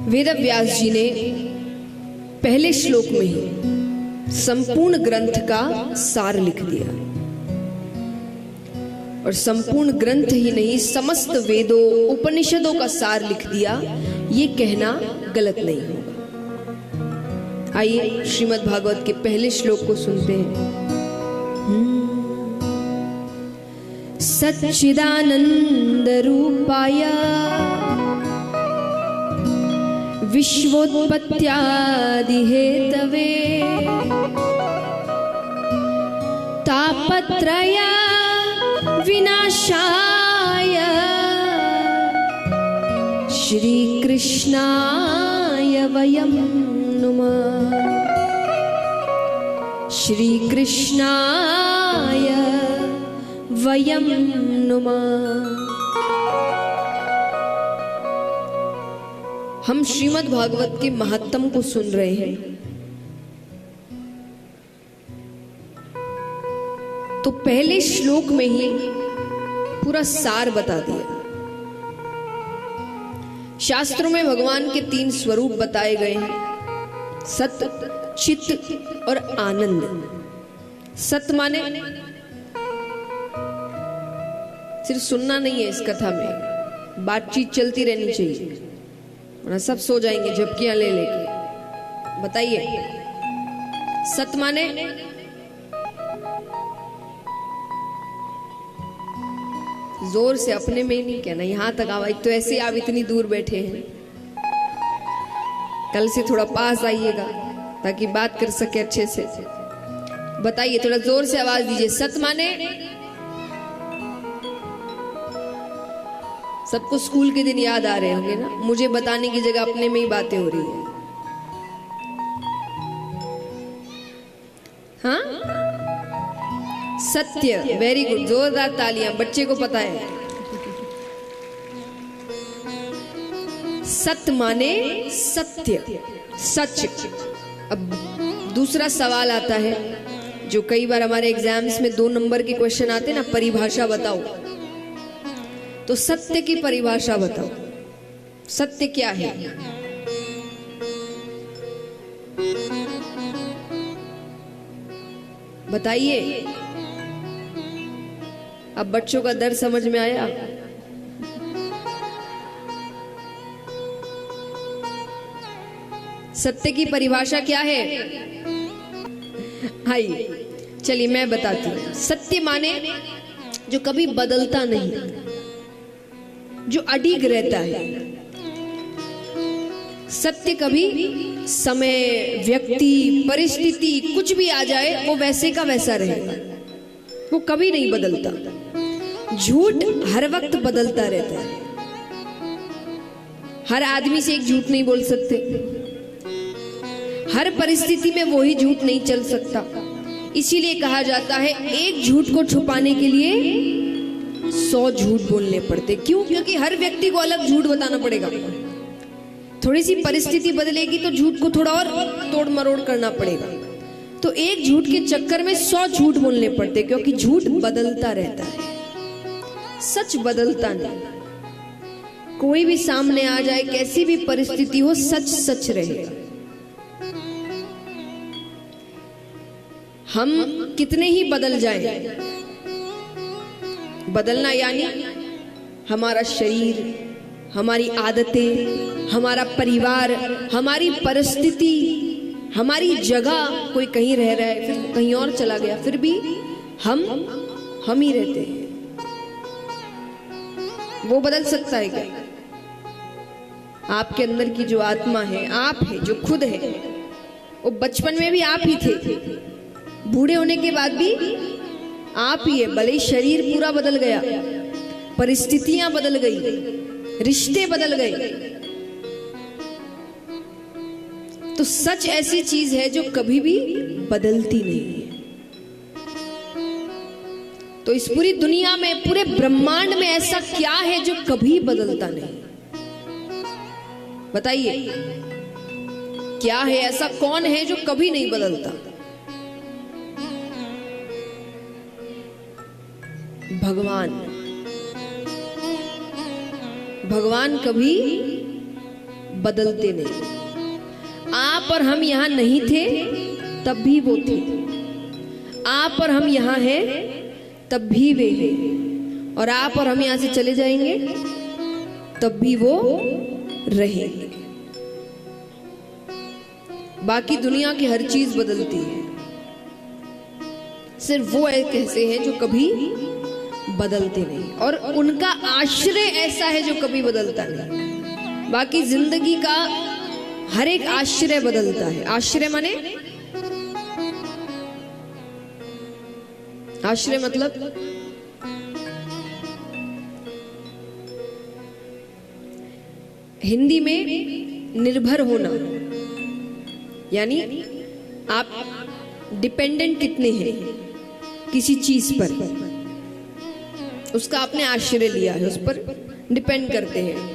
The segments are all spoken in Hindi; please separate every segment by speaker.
Speaker 1: वेदव्यास जी ने पहले श्लोक में ही संपूर्ण ग्रंथ का सार लिख दिया। और संपूर्ण ग्रंथ ही नहीं, समस्त वेदों उपनिषदों का सार लिख दिया, ये कहना गलत नहीं होगा। आइए श्रीमद् भागवत के पहले श्लोक को सुनते हैं। सच्चिदानंद रूपाय विश्वोत्पत्त्यादि हेतवे तापत्रय विनाशाय श्री कृष्णाय वयं नुमः। श्री कृष्णाय वयं नुमः। हम श्रीमद् भागवत के महत्तम को सुन रहे हैं। तो पहले श्लोक में ही पूरा सार बता दिया। शास्त्रों में भगवान के 3 स्वरूप बताए गए हैं, सत्य, चित्त और आनंद। सत्य माने सिर्फ सुनना नहीं है, इस कथा में बातचीत चलती रहनी चाहिए, वरना सब सो जाएंगे झपकियां ले लेके। बताइए, सत्य माने जोर से अपने में ही नहीं कहना, यहां तक आवाज तो ऐसे आप इतनी दूर बैठे हैं, कल से थोड़ा पास आइएगा ताकि बात कर सके अच्छे से। बताइए, थोड़ा जोर से आवाज दीजिए। सत्य माने सबको स्कूल के दिन याद आ रहे होंगे ना, मुझे बताने की जगह अपने में ही बातें हो रही है। हाँ, सत्य, वेरी गुड, जोरदार तालियां, बच्चे को पता है। सत्य माने सत्य, सच। अब दूसरा सवाल आता है जो कई बार हमारे एग्जाम्स में 2 नंबर के क्वेश्चन आते हैं ना, परिभाषा बताओ। तो सत्य की परिभाषा बताओ, सत्य क्या है? बताइए। अब बच्चों का दर्द समझ में आया? सत्य की परिभाषा क्या है? आइए चलिए मैं बताती हूँ। सत्य माने जो कभी बदलता नहीं, जो अडिग रहता है। सत्य कभी समय, व्यक्ति, परिस्थिति कुछ भी आ जाए वो वैसे का वैसा रहेगा, वो कभी नहीं बदलता। झूठ हर वक्त बदलता रहता है। हर आदमी से एक झूठ नहीं बोल सकते, हर परिस्थिति में वही झूठ नहीं चल सकता। इसीलिए कहा जाता है एक झूठ को छुपाने के लिए 100 झूठ बोलने पड़ते। क्यों? क्योंकि हर व्यक्ति को अलग झूठ बताना पड़ेगा। थोड़ी सी परिस्थिति बदलेगी तो झूठ को थोड़ा और तोड़ मरोड़ करना पड़ेगा। तो एक झूठ के चक्कर में 100 झूठ बोलने पड़ते, क्योंकि झूठ बदलता रहता है, सच बदलता नहीं। कोई भी सामने आ जाए, कैसी भी परिस्थिति हो, सच सच रहेगा। हम कितने ही बदल जाएं, बदलना यानी हमारा शरीर, हमारी आदतें, हमारा परिवार, हमारी परिस्थिति, हमारी जगह, कोई कहीं रह रहा है, फिर कहीं और चला गया, फिर भी हम ही रहते हैं। वो बदल सकता है क्या? आपके अंदर की जो आत्मा है, आप है, जो खुद है, वो बचपन में भी आप ही थे, बूढ़े होने के बाद भी आप ही है। भले ही शरीर पूरा बदल गया, परिस्थितियां बदल गई, रिश्ते बदल गए, तो सच ऐसी चीज है जो कभी भी बदलती नहीं है। तो इस पूरी दुनिया में, पूरे ब्रह्मांड में ऐसा क्या है जो कभी बदलता नहीं? बताइए, क्या है ऐसा? कौन है जो कभी नहीं बदलता? भगवान। भगवान कभी बदलते नहीं। आप और हम यहाँ नहीं थे तब भी वो थे, आप और हम यहाँ हैं तब भी वे हैं, और आप और हम यहाँ से चले जाएंगे तब भी वो रहेंगे। बाकी दुनिया की हर चीज बदलती है, सिर्फ वो कैसे हैं जो कभी बदलते नहीं, और उनका आश्रय ऐसा है जो कभी बदलता नहीं। बाकी जिंदगी का हर एक आश्रय बदलता है। आश्रय माने, आश्रय मतलब हिंदी में निर्भर होना, यानी आप डिपेंडेंट कितने हैं किसी चीज पर, उसका आपने आश्रय लिया है, उस पर डिपेंड करते हैं।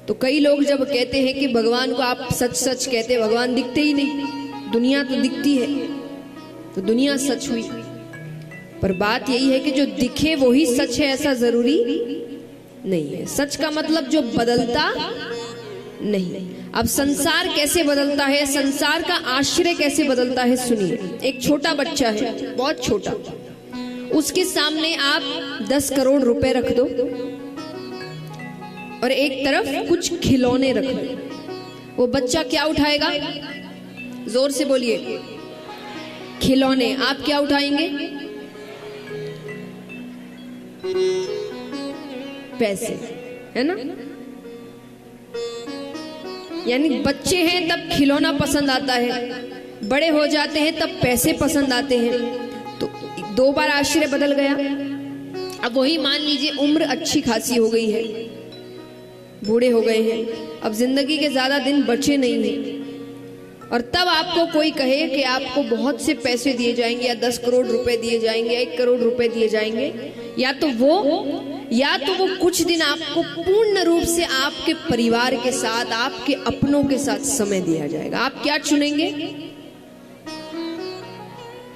Speaker 1: तो कई लोग जब कहते हैं कि भगवान को आप सच सच कहते हैं, भगवान दिखते ही नहीं, दुनिया तो दिखती है, तो दुनिया सच हुई। पर बात यही है कि जो दिखे वही सच है ऐसा जरूरी नहीं है। सच का मतलब जो बदलता नहीं। अब संसार कैसे बदलता है, संसार का आश्रय कैसे बदलता है, सुनिए। एक छोटा बच्चा है, बहुत छोटा, उसके सामने आप 10 करोड़ रुपए रख दो और एक तरफ कुछ खिलौने रख दो, वो बच्चा क्या उठाएगा? जोर से बोलिए। खिलौने। आप क्या उठाएंगे? पैसे, है ना? यानी बच्चे हैं तब खिलौना पसंद आता है, बड़े हो जाते हैं तब पैसे पसंद आते हैं। तो 2 बार आश्रय बदल गया। अब वही मान लीजिए उम्र अच्छी खासी हो गई है, बूढ़े हो गए हैं, अब जिंदगी के ज्यादा दिन बचे नहीं हैं, और तब आपको कोई कहे कि आपको बहुत से पैसे दिए जाएंगे, या 10 करोड़ रुपए दिए जाएंगे, 1 करोड़ रुपए दिए जाएंगे, या तो वो कुछ दिन आपको पूर्ण रूप से आपके परिवार के साथ, आपके अपनों के साथ समय दिया जाएगा। आप क्या चुनेंगे?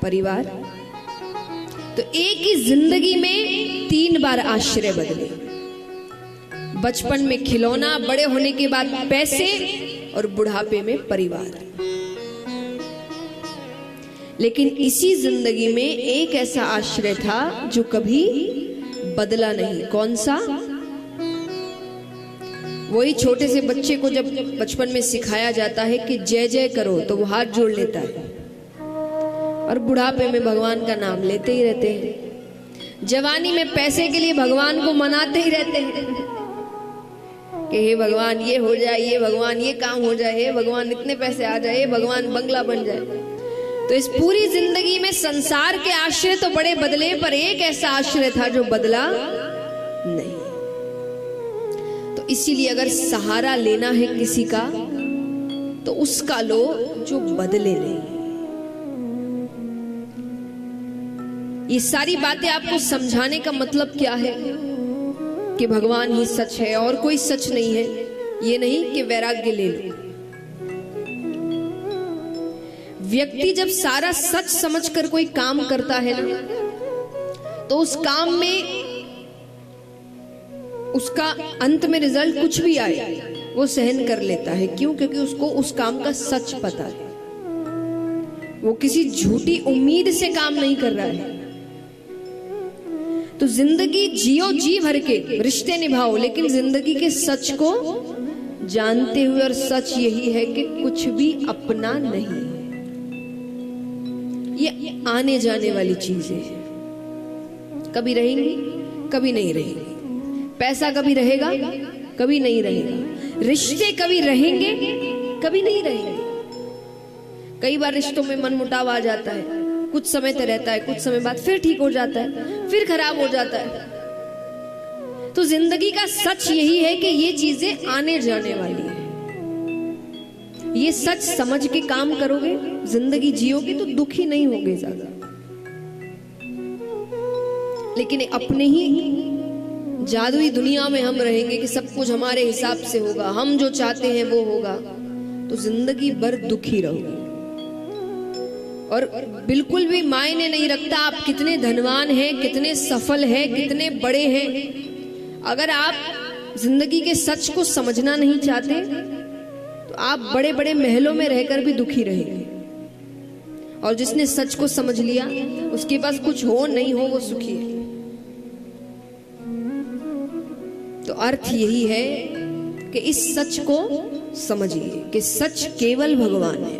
Speaker 1: परिवार। तो एक ही जिंदगी में 3 बार आश्रय बदले। बचपन में खिलौना, बड़े होने के बाद पैसे, और बुढ़ापे में परिवार। लेकिन इसी जिंदगी में एक ऐसा आश्रय था जो कभी बदला नहीं। कौन सा? वही छोटे से बच्चे को जब बचपन में सिखाया जाता है कि जय जय करो तो वो हाथ जोड़ लेता है, और बुढ़ापे में भगवान का नाम लेते ही रहते हैं। जवानी में पैसे के लिए भगवान को मनाते ही रहते हैं कि हे भगवान ये हो जाए, ये भगवान ये काम हो जाए, हे भगवान इतने पैसे आ जाए, हे भगवान बंगला बन जाए। तो इस पूरी जिंदगी में संसार के आश्रय तो बड़े बदले, पर एक ऐसा आश्रय था जो बदला नहीं। तो इसीलिए अगर सहारा लेना है किसी का तो उसका लो जो बदले नहीं। ये सारी बातें आपको समझाने का मतलब क्या है कि भगवान ही सच है और कोई सच नहीं है, ये नहीं कि वैराग्य ले लो। व्यक्ति जब सारा सच समझकर कोई काम करता है ना, तो उस काम में उसका अंत में रिजल्ट कुछ भी आए वो सहन कर लेता है। क्यों? क्योंकि उसको उस काम का सच पता है। वो किसी झूठी उम्मीद से काम नहीं कर रहा है। तो जिंदगी जियो, जी भर के रिश्ते निभाओ, लेकिन जिंदगी के सच को जानते हुए। और सच यही है कि कुछ भी अपना नहीं, ये आने जाने वाली चीजें हैं। कभी रहेंगी, कभी नहीं रहेंगी। पैसा कभी रहेगा, कभी नहीं रहेगा। रिश्ते कभी रहेंगे, कभी नहीं रहेंगे। कई बार रिश्तों में मनमुटाव आ जाता है, कुछ समय तक रहता है, कुछ समय बाद फिर ठीक हो जाता है, फिर खराब हो जाता है। तो जिंदगी का सच यही है कि ये चीजें आने जाने वाली है। ये सच समझ के काम करोगे, जिंदगी जियोगे तो दुखी नहीं होगे ज्यादा। लेकिन अपने ही जादुई दुनिया में हम रहेंगे कि सब कुछ हमारे हिसाब से होगा, हम जो चाहते हैं वो होगा, तो जिंदगी भर दुखी रहोगे। और बिल्कुल भी मायने नहीं रखता आप कितने धनवान हैं, कितने सफल हैं, कितने बड़े हैं। अगर आप जिंदगी के सच को समझना नहीं चाहते तो आप बड़े बड़े महलों में रहकर भी दुखी रहेंगे, और जिसने सच को समझ लिया उसके पास कुछ हो नहीं हो वो सुखी है। तो अर्थ यही है कि इस सच को समझिए कि सच केवल भगवान है,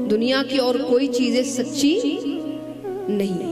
Speaker 1: दुनिया की और कोई चीजें सच्ची नहीं है।